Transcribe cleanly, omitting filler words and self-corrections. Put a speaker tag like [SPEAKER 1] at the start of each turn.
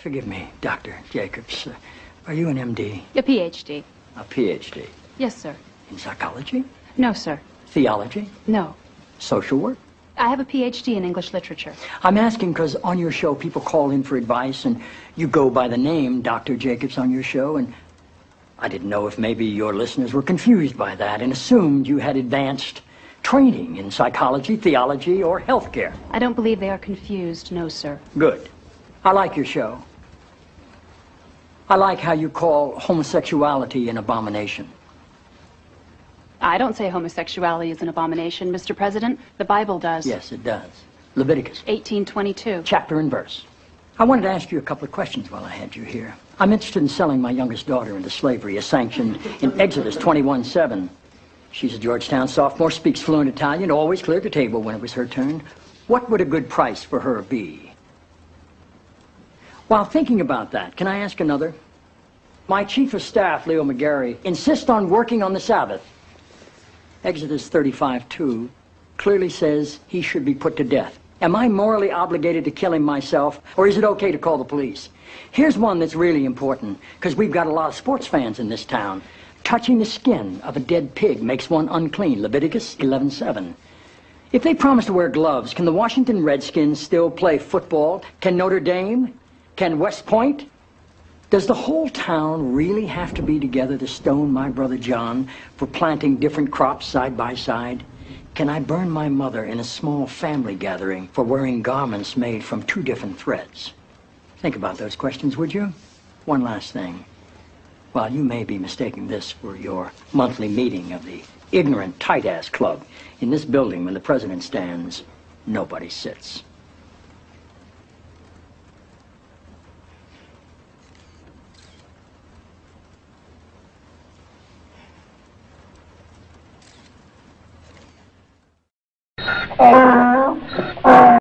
[SPEAKER 1] Forgive me, Dr. Jacobs. Are you an MD?
[SPEAKER 2] A PhD.
[SPEAKER 1] A PhD?
[SPEAKER 2] Yes, sir.
[SPEAKER 1] In psychology?
[SPEAKER 2] No, sir.
[SPEAKER 1] Theology?
[SPEAKER 2] No.
[SPEAKER 1] Social work?
[SPEAKER 2] I have a PhD in English literature.
[SPEAKER 1] I'm asking because on your show people call in for advice and you go by the name Dr. Jacobs on your show, and I didn't know if maybe your listeners were confused by that and assumed you had advanced training in psychology, theology, or healthcare.
[SPEAKER 2] I don't believe they are confused, no, sir.
[SPEAKER 1] Good. I like your show. I like how you call homosexuality an abomination.
[SPEAKER 2] I don't say homosexuality is an abomination, Mr. President. The Bible does.
[SPEAKER 1] Yes, it does. Levítico
[SPEAKER 2] 18:22.
[SPEAKER 1] Chapter and verse. I wanted to ask you a couple of questions while I had you here. I'm interested in selling my youngest daughter into slavery, as sanctioned in Exodus 21:7. She's a Georgetown sophomore, speaks fluent Italian, always cleared the table when it was her turn. What would a good price for her be? While thinking about that, can I ask another? My chief of staff, Leo McGarry, insists on working on the Sabbath. Exodus 35:2 clearly says he should be put to death. Am I morally obligated to kill him myself, or is it okay to call the police? Here's one that's really important, because we've got a lot of sports fans in this town. Touching the skin of a dead pig makes one unclean, Leviticus 11:7. If they promise to wear gloves, can the Washington Redskins still play football? Can Notre Dame? Can West Point? Does the whole town really have to be together to stone my brother John for planting different crops side by side? Can I burn my mother in a small family gathering for wearing garments made from two different threads? Think about those questions, would you? One last thing. While you may be mistaking this for your monthly meeting of the ignorant tight-ass club, in this building when the president stands, nobody sits.